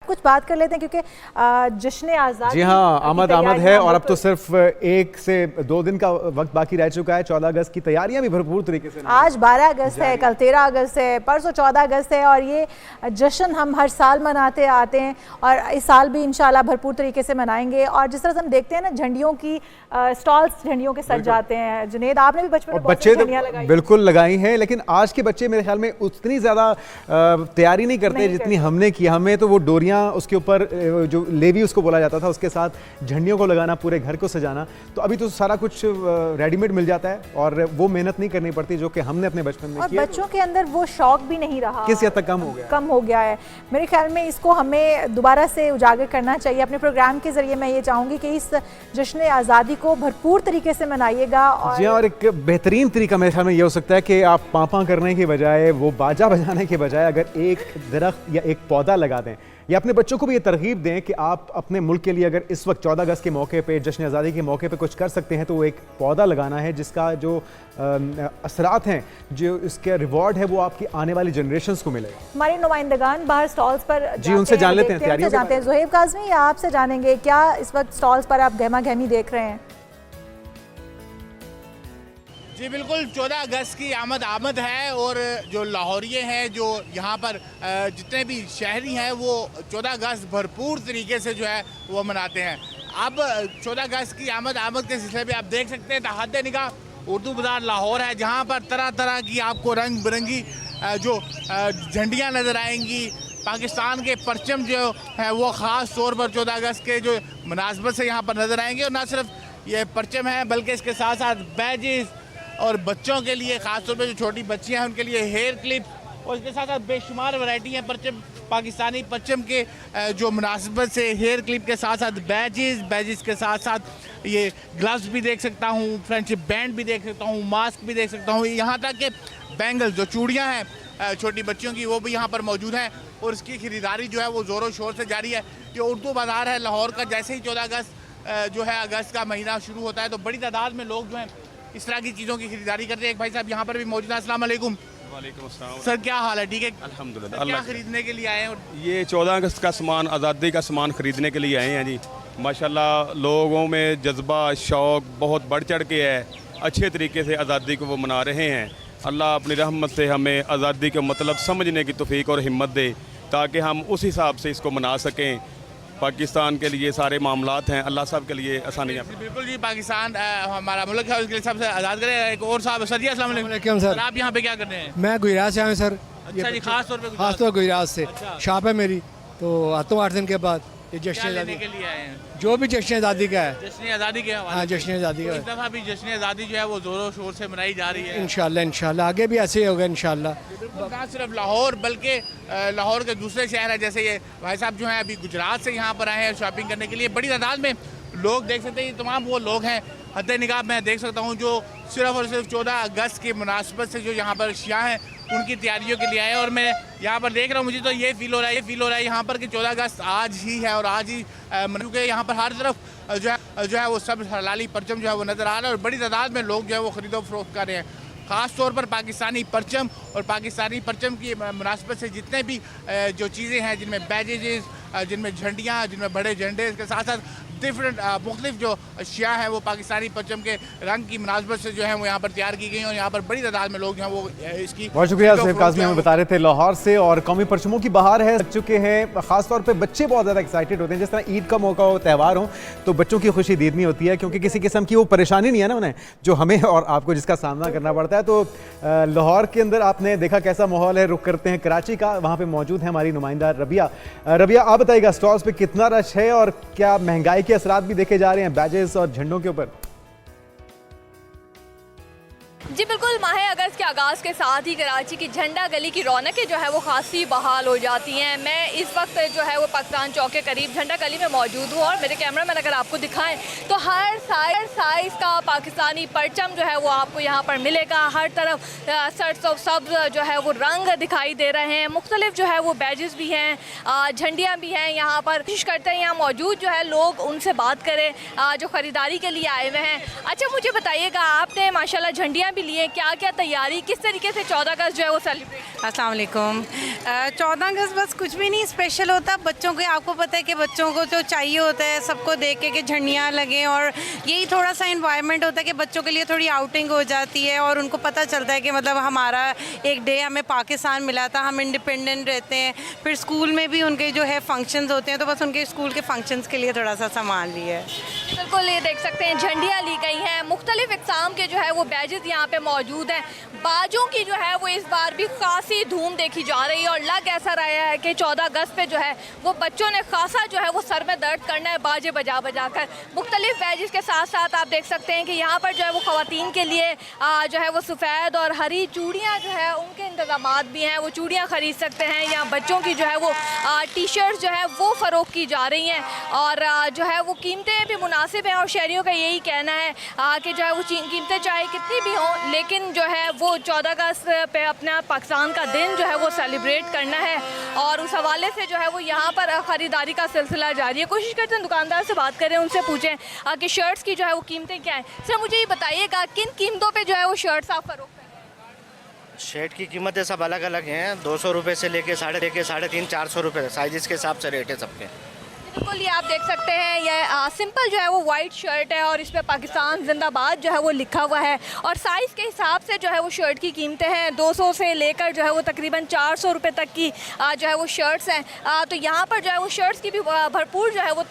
कुछ बात कर लेते हैं क्योंकि जश्न आज़ादी जी हाँ आमद है और अब तो सिर्फ 1 से 2 दिन का वक्त बाकी रह चुका है। 14 अगस्त की तैयारियां भी भरपूर तरीके से, आज 12 अगस्त है, कल 13 अगस्त है, परसों 14 अगस्त है और ये जश्न हम हर साल मनाते आते हैं और इस साल भी इंशाल्लाह भरपूर तरीके से मनाएंगे। और जिस तरह से हम देखते हैं ना झंडियों की स्टॉल्स झंडियों के सज जाते हैं। जुनेद, आपने भी बचपन में बच्चे झंडियां लगाई? बिल्कुल लगाई हैं, लेकिन आज के बच्चे मेरे ख्याल में उतनी ज़्यादा तैयारी नहीं करते जितनी हमने की। हमें तो वो डोरियां उसके ऊपर जो लेवी उसको बोला जाता था उसके साथ झंडियों को लगाना, पूरे घर को सजाना, तो अभी तो सारा कुछ रेडीमेड मिल जाता है और वो मेहनत नहीं करनी पड़ती जो कि हमने अपने बचपन में की। बच्चों के अंदर वो शौक भी नहीं रहा, किस हद तक कम हो गया है। मेरे ख्याल में इसको हमें दोबारा से उजागर करना चाहिए। अपने प्रोग्राम के जरिए मैं ये चाहूंगी कि इस जश्न आज़ादी को भरपूर तरीके से मनाइएगा। और एक बेहतरीन तरीका मेरे ख्याल में ये हो सकता है कि आप पापा करने के बजाय, वो बाजा बजाने के बजाय अगर एक दरख्त या एक पौधा लगा दें या अपने बच्चों को भी ये तरगीब दें कि आप अपने मुल्क के लिए अगर इस वक्त 14 अगस्त के मौके पे, जश्न आज़ादी के मौके पे कुछ कर सकते हैं तो वो एक पौधा लगाना है जिसका जो असरात हैं, जो इसके रिवॉर्ड है वो आपकी आने वाली जनरेशंस को मिलेगा। हमारे नुमाइंदगान बाहर स्टॉल्स पर जी उनसे जान लेते हैं, तैयारियां जानते हैं। ज़ुहैब काज़मी, आपसे जानेंगे क्या इस वक्त स्टॉल्स पर आप गहमा गहमी देख रहे हैं? जी बिल्कुल, 14 अगस्त की आमद है और जो लाहौरिये हैं, जो यहाँ पर जितने भी शहरी हैं, वो 14 अगस्त भरपूर तरीके से जो है वो मनाते हैं। अब 14 अगस्त की आमद के सिलसिले में आप देख सकते हैं हद निगाह उर्दू बाज़ार लाहौर है, जहाँ पर तरह तरह की आपको रंग बिरंगी जो झंडियाँ नज़र आएंगी। पाकिस्तान के परचम जो है वो ख़ास तौर पर 14 अगस्त के जो मुनासबत से यहाँ पर नज़र आएंगे। और ना सिर्फ ये परचम है बल्कि इसके साथ साथ बैजेस और बच्चों के लिए ख़ास तौर पे जो छोटी बच्चियां हैं उनके लिए हेयर क्लिप और इसके साथ साथ बेशुमार वैरायटी हैं परचम, पाकिस्तानी परचम के जो मुनासिबत से हेयर क्लिप के साथ साथ बैजेस के साथ साथ ये ग्लव्स भी देख सकता हूँ, फ्रेंडशिप बैंड भी देख सकता हूँ, मास्क भी देख सकता हूँ, यहाँ तक कि बैंगल्स जो चूड़ियाँ हैं छोटी बच्चियों की वो भी यहाँ पर मौजूद हैं और इसकी खरीदारी जो है वो ज़ोरों शोर से जारी है। ये उर्दू बाज़ार है लाहौर का। जैसे ही 14 अगस्त जो है अगस्त का महीना शुरू होता है तो बड़ी तादाद में लोग जो हैं इस तरह की चीज़ों की खरीदारी करते हैं। एक भाई साहब यहाँ पर भी मौजूद हैं। अस्सलाम वालेकुम। वालेकुम अस्सलाम। सर क्या हाल है? ठीक है अल्हम्दुलिल्लाह। क्या खरीदने के लिए आए हैं? ये 14 अगस्त का सामान, आज़ादी का सामान खरीदने के लिए आए हैं जी। माशाल्लाह लोगों में जज्बा शौक़ बहुत बढ़ चढ़ के है, अच्छे तरीके से आज़ादी को वो मना रहे हैं। अल्लाह अपनी रहमत से हमें आज़ादी के मतलब समझने की तौफीक और हिम्मत दे ताकि हम उस हिसाब से इसको मना सकें। पाकिस्तान के लिए सारे मामलात हैं, अल्लाह साहब के लिए आसानियाँ। बिल्कुल जी, पाकिस्तान हमारा मुल्क है, उसके लिए सबसे आज़ाद करें। एक और साहब, सर जी अस्सलाम वालेकुम। सर आप यहाँ पे क्या कर रहे हैं? मैं गुजरात से आया हूँ सर। अच्छा जी, खास तौर पे गुजरात से शॉप है मेरी, तो आता हूँ 8 दिन के बाद। ये जश्न आज़ादी के लिए आए हैं, जो भी जश्न आज़ादी का है, जश्न आज़ादी के हाँ जश्न आज़ादी का। इस दफ़ा भी जश्न आज़ादी जो है वो ज़ोरों शोर से मनाई जा रही है। इंशाल्लाह आगे भी ऐसे ही होगा इंशाल्लाह। ना सिर्फ लाहौर बल्कि लाहौर के दूसरे शहर हैं, जैसे ये भाई साहब जो हैं अभी गुजरात से यहाँ पर आए हैं शॉपिंग करने के लिए। बड़ी तादाद में लोग देख सकते हैं, ये तमाम वो लोग हैं हद निगाह मैं देख सकता हूँ जो सिर्फ और सिर्फ 14 अगस्त की मुनासबत से जो यहाँ पर शिया हैं उनकी तैयारियों के लिए आए हैं। और मैं यहाँ पर देख रहा हूँ, मुझे तो ये फील हो रहा है यहाँ पर कि 14 अगस्त आज ही है और आज ही क्योंकि यहाँ पर हर तरफ जो है वो सब हलाली परचम जो है वो नज़र आ रहा है और बड़ी तादाद में लोग जो है वो ख़रीदो फरोख्त कर रहे हैं। ख़ास तौर पर पाकिस्तानी परचम और पाकिस्तानी परचम की मुनासबत से जितने भी जो चीज़ें हैं, जिनमें बैजेज, जिनमें झंडियाँ, जिनमें बड़े झंडे, इसके साथ साथ डिफरेंट मुख्तलिफ जो अशिया हैं वो पाकिस्तानी परचम के रंग की मुनासबत से जो है वो यहाँ पर तैयार की गई और यहाँ पर बड़ी तादाद में लोग जो हैं वो इसकी। बहुत शुक्रिया ज़ुहैब काज़मी, हमें बता रहे थे लाहौर से। और कौमी परचमों की बहार है, लग चुके हैं। ख़ासतौर पे बच्चे बहुत ज़्यादा एक्साइटेड होते हैं। जिस तरह ईद का मौका हो, त्यौहार हो, तो बच्चों की खुशी दीदनी होती है क्योंकि किसी किस्म की वो परेशानी नहीं है ना उन्हें, जो हमें और आपको जिसका सामना करना पड़ता है। तो लाहौर के अंदर आपने देखा कैसा माहौल है। रुख करते हैं कराची का, वहाँ पर मौजूद है हमारी नुमाइंदा रबिया। रबिया, आप बताइएगा स्टॉल्स पर कितना रश है और क्या महंगाई के असरात भी देखे जा रहे हैं बैजेस और झंडों के ऊपर? जी बिल्कुल, माह अगस्त के आगाज़ के साथ ही कराची की झंडा गली की रौनकें जो है वो खासी बहाल हो जाती हैं। मैं इस वक्त जो है वो पाकिस्तान चौक के करीब झंडा गली में मौजूद हूँ और मेरे कैमरा मैन अगर आपको दिखाएं तो हर साइज़ का पाकिस्तानी परचम जो है वो आपको यहाँ पर मिलेगा। हर तरफ सरसों सब्ज़ जो है वो रंग दिखाई दे रहे हैं। मुख्तलिफ जो है वो बैजेस भी हैं, झंडियाँ भी हैं। यहाँ पर कोशिश करते हैं यहाँ मौजूद जो है लोग उनसे बात करें जो ख़रीदारी के लिए आए हुए हैं। अच्छा मुझे बताइएगा, आपने माशाल्लाह झंडियाँ भी लिए क्या क्या तैयारी, किस तरीके से 14 अगस्त जो है वो सेलिब्रेट? अस्सलाम वालेकुम। 14 अगस्त बस कुछ भी नहीं स्पेशल होता, बच्चों के आपको पता है कि बच्चों को जो चाहिए होता है सबको देख के कि झंडियाँ लगें, और यही थोड़ा सा इन्वायरमेंट होता है कि बच्चों के लिए थोड़ी आउटिंग हो जाती है और उनको पता चलता है कि मतलब हमारा एक डे हमें पाकिस्तान मिला था, हम इंडिपेंडेंट रहते हैं। फिर स्कूल में भी उनके जो है फंक्शंस होते हैं, तो बस उनके स्कूल के फंक्शंस के लिए थोड़ा सा सामान लिया है। बिल्कुल, ये देख सकते हैं झंडियाँ ली गई हैं, मुख्तलिफ इक़साम के जो है वो बैजेस यहाँ पे मौजूद हैं। बाजों की जो है वो इस बार भी खासी धूम देखी जा रही है और लग ऐसा रहा है कि 14 अगस्त पे जो है वो बच्चों ने खासा जो है वो सर में दर्द करना है बाजे बजा बजा कर। मुख्तलिफ बैजेस के साथ साथ आप देख सकते हैं कि यहाँ पर जो है वो ख़वातीन के लिए जो है वो सफ़ेद और हरी चूड़ियाँ जो है उनके इंतज़ामात भी हैं, वो चूड़ियाँ ख़रीद सकते हैं। यहाँ बच्चों की जो है वो टी शर्ट जो है वो फ़रोख्त की जा रही हैं और जो है वो कीमतें भी मुनासिब हैं और शहरियों का यही कहना है कि जो है वो कीमतें चाहे कितनी भी हों, लेकिन जो है वो 14 अगस्त पे अपना पाकिस्तान का दिन जो है वो सेलिब्रेट करना है और उस हवाले से जो है वो यहाँ पर ख़रीदारी का सिलसिला जारी है। कोशिश करते हैं दुकानदार से बात करें, उनसे पूछें कि शर्ट्स की जो है वो कीमतें क्या हैं। सर मुझे ये बताइएगा किन कीमतों पे जो है वो शर्ट्स आप फरोख्त कर रहे हैं? शर्ट की कीमतें सब अलग अलग हैं, 200 रुपये से लेके 350 400 रुपये, साइज़ के हिसाब से रेट है सबके। बिल्कुल, ये आप देख सकते हैं, ये सिंपल जो है वो वाइट शर्ट है और इस पे पाकिस्तान जिंदाबाद जो है वो लिखा हुआ है और साइज़ के हिसाब से जो है वो शर्ट की कीमतें हैं 200 से लेकर जो है वो तकरीबन 400 रुपये तक की जो है वो शर्ट्स हैं। तो यहाँ पर जो है वो शर्ट्स की भी भरपूर जो है वो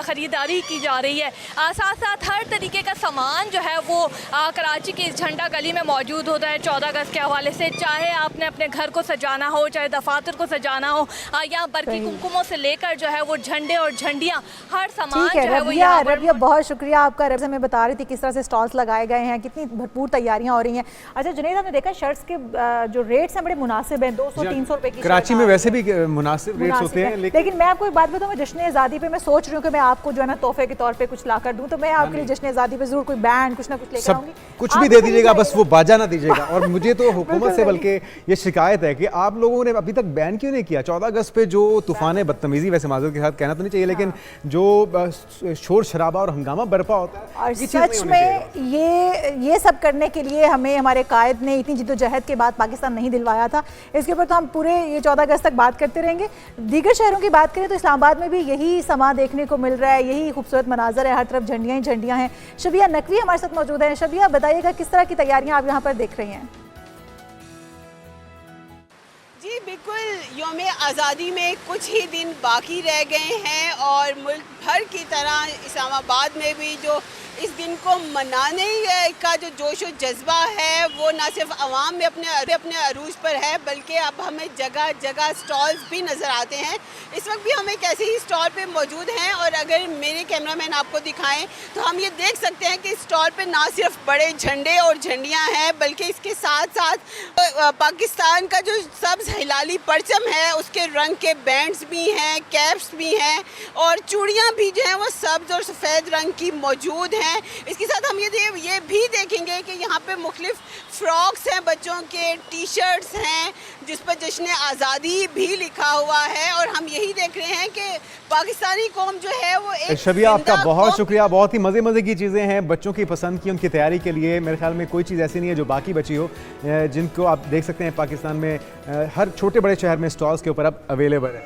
ख़रीदारी की जा रही है। साथ साथ हर तरीके का सामान जो है वो कराची की इस झंडा गली में मौजूद होता है 14 अगस्त के हवाले से, चाहे आपने अपने घर को सजाना हो, चाहे दफातर को सजाना हो, यहाँ बरकी कुमकुमों से लेकर जो है वो झंडे और झंडियाँ हर सामान ठीक है। जो है वो रबिया बहुत शुक्रिया आपका। रबिया हमें बता रही थी किस तरह से स्टॉल्स लगाए गए हैं, कितनी भरपूर तैयारियां हो रही हैं। अच्छा जुनैद, हमने देखा शर्ट्स के जो रेट्स हैं बड़े मुनासिब हैं, 200-300 रुपए की कराची में वैसे भी मुनासिब रेट्स होते हैं, लेकिन मैं आपको एक बात बताऊं, जश्न आज़ादी पे मैं सोच रही हूँ कि मैं आपको जो है ना तोहफे के तौर पे कुछ ला कर दूं, तो मैं आपके लिए जश्न आज़ादी पे जरूर कोई बैंड कुछ ना कुछ लेकर आऊंगी। कुछ भी दे दीजिएगा, बस वो बाजा ना दीजिएगा। और मुझे तो हुकूमत से बल्कि ये शिकायत है कि आप लोगों ने अभी तक बैन क्यों नहीं किया 14 अगस्त पे जो तूफान बदतमीजी, वैसे माजूर के साथ कहना तो नहीं चाहिए, लेकिन जो शोर शराबा और हंगामा बरपा होता है और सच में ये सब करने के लिए हमें हमारे कायद ने इतनी जिद्दोजहद के बाद पाकिस्तान नहीं दिलवाया था। इसके ऊपर तो हम पूरे ये 14 अगस्त तक बात करते रहेंगे। दीगर शहरों की बात करें तो इस्लामाबाद में भी यही समा देखने को मिल रहा है, यही खूबसूरत मनाजर है, हर तरफ झंडियाँ ही झंडियाँ हैं। शबिया नकवी हमारे साथ मौजूद हैं। शबिया बताइएगा किस तरह की तैयारियाँ आप यहाँ पर देख रही हैं? जी बिल्कुल, यौम आज़ादी में कुछ ही दिन बाकी रह गए हैं और मुल्क भर की तरह इस्लामाबाद में भी जो इस दिन को मनाने का जो जोश व जज्बा है वो न सिर्फ आवाम में अपने अरूज पर है, बल्कि अब हमें जगह जगह स्टॉल्स भी नज़र आते हैं। इस वक्त भी हम एक ऐसे ही स्टॉल पे मौजूद हैं और अगर मेरे कैमरामैन आपको दिखाएं तो हम ये देख सकते हैं कि स्टॉल पे ना सिर्फ बड़े झंडे और झंडियाँ हैं, बल्कि इसके साथ साथ पाकिस्तान का जो सब्ज़ हिलाली परचम है उसके रंग के बैंड्स भी हैं, कैप्स भी हैं और चूड़ियाँ भी जो हैं वो सब्ज़ और सफ़ेद रंग की मौजूद हैं। इसके साथ हम ये भी देखेंगे कि यहाँ पे मुख्तलिफ फ्रॉक्स हैं बच्चों के, टी शर्ट्स हैं जिस पर जश्न आज़ादी भी लिखा हुआ है और हम यही देख रहे हैं कि पाकिस्तानी कौम जो है वो एक शबिया आपका बहुत शुक्रिया। बहुत ही मज़े की चीज़ें हैं बच्चों की पसंद की, उनकी तैयारी के लिए मेरे ख्याल में कोई चीज़ ऐसी नहीं है जो बाकी बची हो, जिनको आप देख सकते हैं पाकिस्तान में हर छोटे बड़े शहर में स्टॉल्स के ऊपर अब अवेलेबल है।